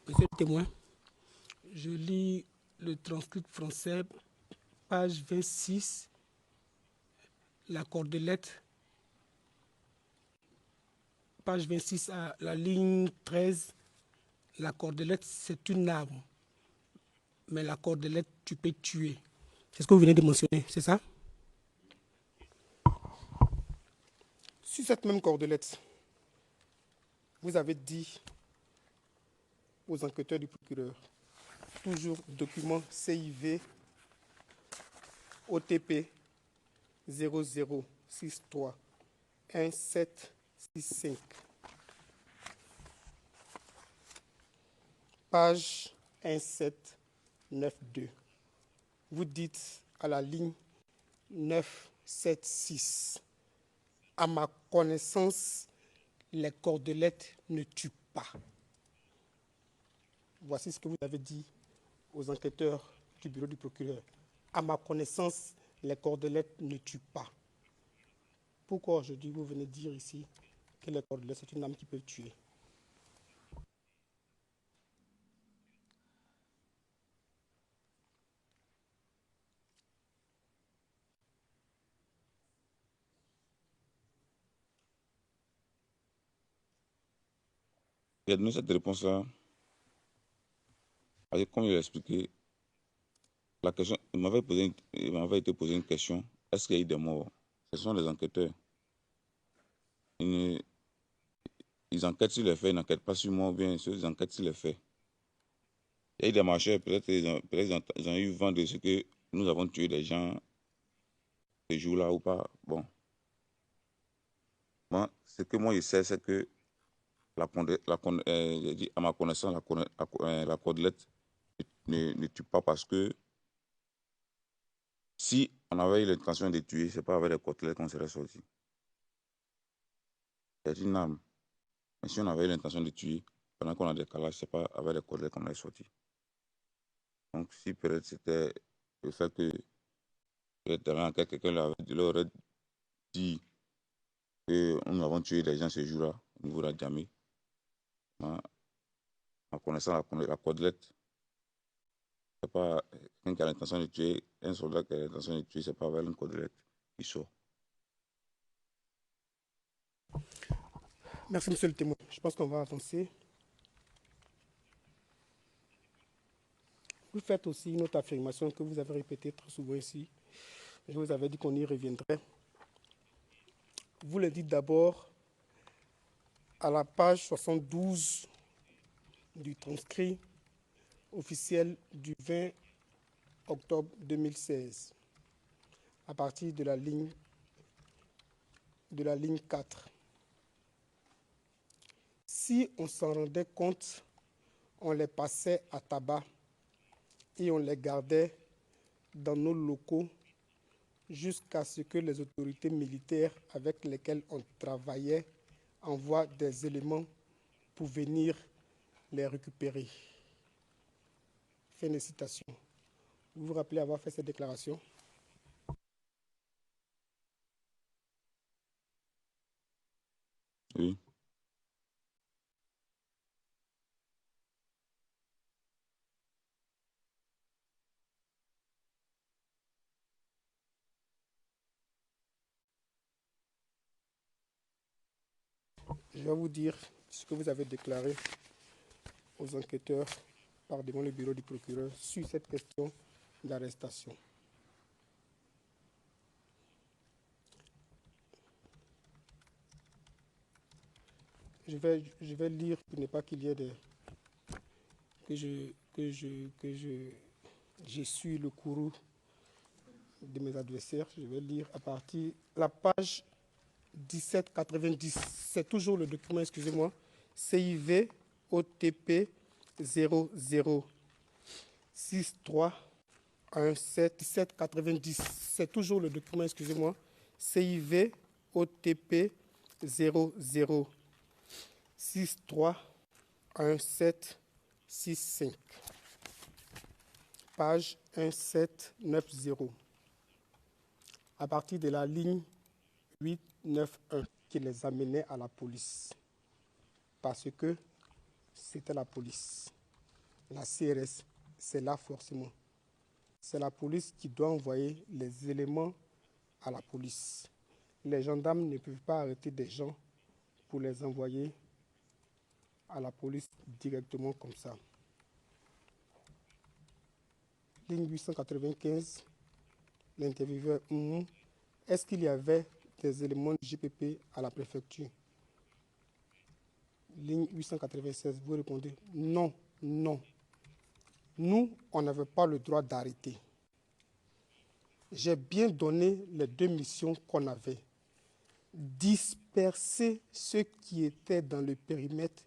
Monsieur le témoin, je lis le transcript français, page 26, la cordelette, page 26 à la ligne 13, la cordelette, c'est une arme, mais la cordelette, tu peux tuer. C'est ce que vous venez de mentionner, c'est ça? Sur cette même cordelette, vous avez dit aux enquêteurs du procureur, toujours document CIV OTP 0063 1765, page 1792. Vous dites à la ligne 976, à ma connaissance, les cordelettes ne tuent pas. Voici ce que vous avez dit aux enquêteurs du bureau du procureur. À ma connaissance, les cordelettes ne tuent pas. Pourquoi aujourd'hui vous venez dire ici que les cordelettes, c'est une arme qui peut tuer? J'ai donné cette réponse-là. Comme je l'ai expliqué, la question, il m'avait été posé une question. Est-ce qu'il y a eu des morts? Ce sont les enquêteurs. Ils enquêtent sur les faits, ils n'enquêtent pas sur moi, ou bien ils enquêtent sur les faits. Il y a eu des marcheurs, peut-être ils ont eu vent de ce que nous avons tué des gens ce jour-là ou pas. Bon. Moi, ce que moi je sais, c'est que à ma connaissance, la cordelette ne tue pas parce que si on avait eu l'intention de tuer, ce n'est pas avec les cordelettes qu'on serait sorti. C'est une arme. Mais si on avait eu l'intention de tuer, pendant qu'on a des calages, ce n'est pas avec les cordelettes qu'on est sorti. Donc, si peut-être c'était le fait que quelqu'un leur aurait dit que nous avons tué des gens ce jour-là, au niveau de la Djamé, en connaissant la cordelette, c'est pas quelqu'un qui a l'intention de tuer, un soldat qui a l'intention de tuer, c'est pas avec une cordelette qui sort. Merci, monsieur le témoin. Je pense qu'on va avancer. Vous faites aussi une autre affirmation que vous avez répétée très souvent ici. Je vous avais dit qu'on y reviendrait. Vous le dites d'abord à la page 72 du transcrit officiel du 20 octobre 2016, à partir de la ligne 4. Si on s'en rendait compte, on les passait à tabac et on les gardait dans nos locaux jusqu'à ce que les autorités militaires avec lesquelles on travaillait envoient des éléments pour venir les récupérer. Fin de citation. Vous vous rappelez avoir fait cette déclaration? Oui. Je vais vous dire ce que vous avez déclaré aux enquêteurs devant le bureau du procureur sur cette question d'arrestation. Je vais lire pour ne pas qu'il y ait des... j'ai su le courroux de mes adversaires. Je vais lire à partir de la page 1790. C'est toujours le document, excusez-moi. CIV OTP 0063 1790. C'est toujours le document, excusez-moi. CIV OTP 0063 1765. Page 1790. À partir de la ligne 891 qui les amenait à la police. Parce que c'était la police. la CRS, c'est là forcément. C'est la police qui doit envoyer les éléments à la police. Les gendarmes ne peuvent pas arrêter des gens pour les envoyer à la police directement comme ça. Ligne 895, l'intervieweur, est-ce qu'il y avait des éléments du GPP à la préfecture? Ligne 896, vous répondez non, non. Nous, on n'avait pas le droit d'arrêter. J'ai bien donné les deux missions qu'on avait. Disperser ceux qui étaient dans le périmètre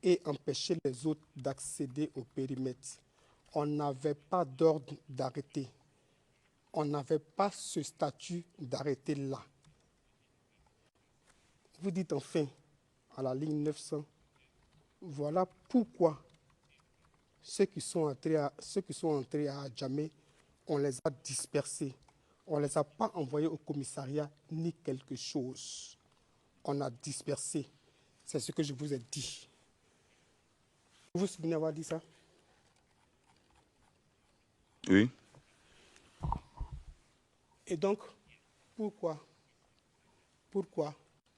et empêcher les autres d'accéder au périmètre. On n'avait pas d'ordre d'arrêter. On n'avait pas ce statut d'arrêter là. Vous dites enfin, à la ligne 900, voilà pourquoi ceux qui sont entrés à Adjamé, on les a dispersés. On ne les a pas envoyés au commissariat ni quelque chose. On a dispersé. C'est ce que je vous ai dit. Vous vous souvenez avoir dit ça? Oui. Et donc, pourquoi,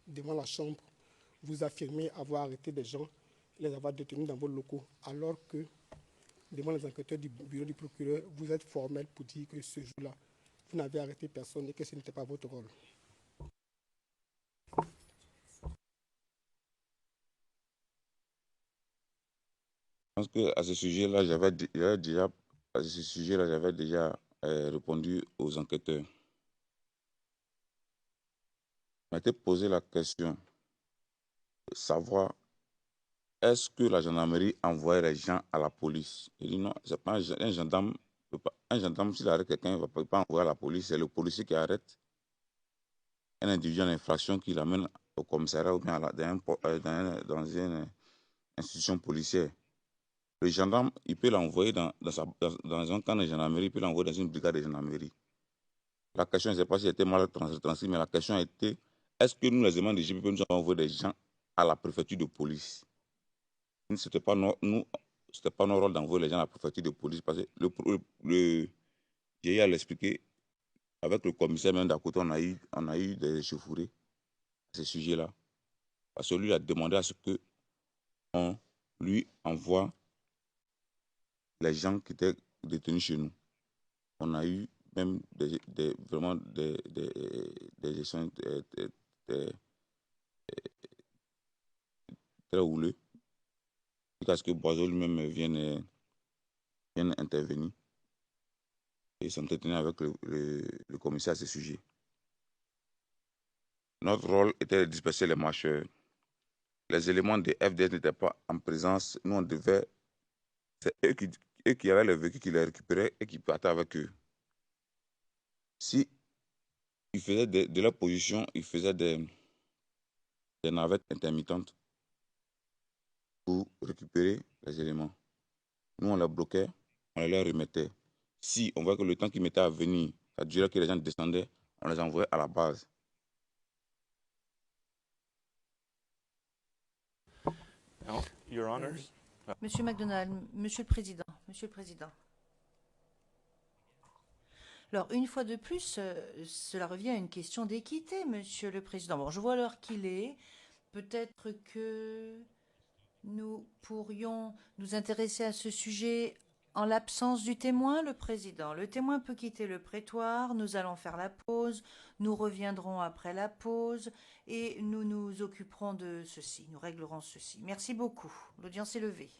devant la Chambre, vous affirmez avoir arrêté des gens, les avoir détenus dans vos locaux, alors que, devant les enquêteurs du bureau du procureur, vous êtes formel pour dire que ce jour-là, vous n'avez arrêté personne et que ce n'était pas votre rôle? Je pense qu'à ce sujet-là, j'avais déjà répondu aux enquêteurs. On m'a été posé la question de savoir est-ce que la gendarmerie envoie les gens à la police? Il dit non, c'est pas un gendarme. Un gendarme, s'il arrête quelqu'un, il ne va pas envoyer à la police. C'est le policier qui arrête un individu en infraction qui l'amène au commissariat ou bien dans une institution policière. Le gendarme, il peut l'envoyer dans un camp de gendarmerie, il peut l'envoyer dans une brigade de gendarmerie. La question, je ne sais pas si elle était mal transmise, mais la question a été est-ce que nous, les éléments de GPP, nous avons envoyé des gens à la préfecture de police? Ce n'était pas notre rôle d'envoyer les gens à la préfecture de police parce que le GIA l'expliqué avec le commissaire même d'à côté, on a eu des échauffourées à ce sujet-là. Parce que lui a demandé à ce qu'on lui envoie les gens qui étaient détenus chez nous. On a eu même vraiment des gestions très houleux. Jusqu'à ce que Boiseau lui-même vienne intervenir et s'entretenir avec le commissaire à ce sujet. Notre rôle était de disperser les marcheurs. Les éléments de FDS n'étaient pas en présence. Nous, on devait... C'est eux qui avaient le véhicule, qui les récupéraient et qui partaient avec eux. Si ils faisaient de leur position, ils faisaient des navettes intermittentes pour récupérer les éléments. Nous, on les bloquait, on les leur remettait. Si on voit que le temps qu'ils mettaient à venir, ça durait que les gens descendaient, on les envoyait à la base. Your Honors. Monsieur McDonald, Monsieur le Président, Monsieur le Président. Alors, une fois de plus, cela revient à une question d'équité, Monsieur le Président. Bon, je vois l'heure qu'il est. Peut-être que nous pourrions nous intéresser à ce sujet en l'absence du témoin, le Président. Le témoin peut quitter le prétoire, nous allons faire la pause, nous reviendrons après la pause et nous nous occuperons de ceci, nous réglerons ceci. Merci beaucoup. L'audience est levée.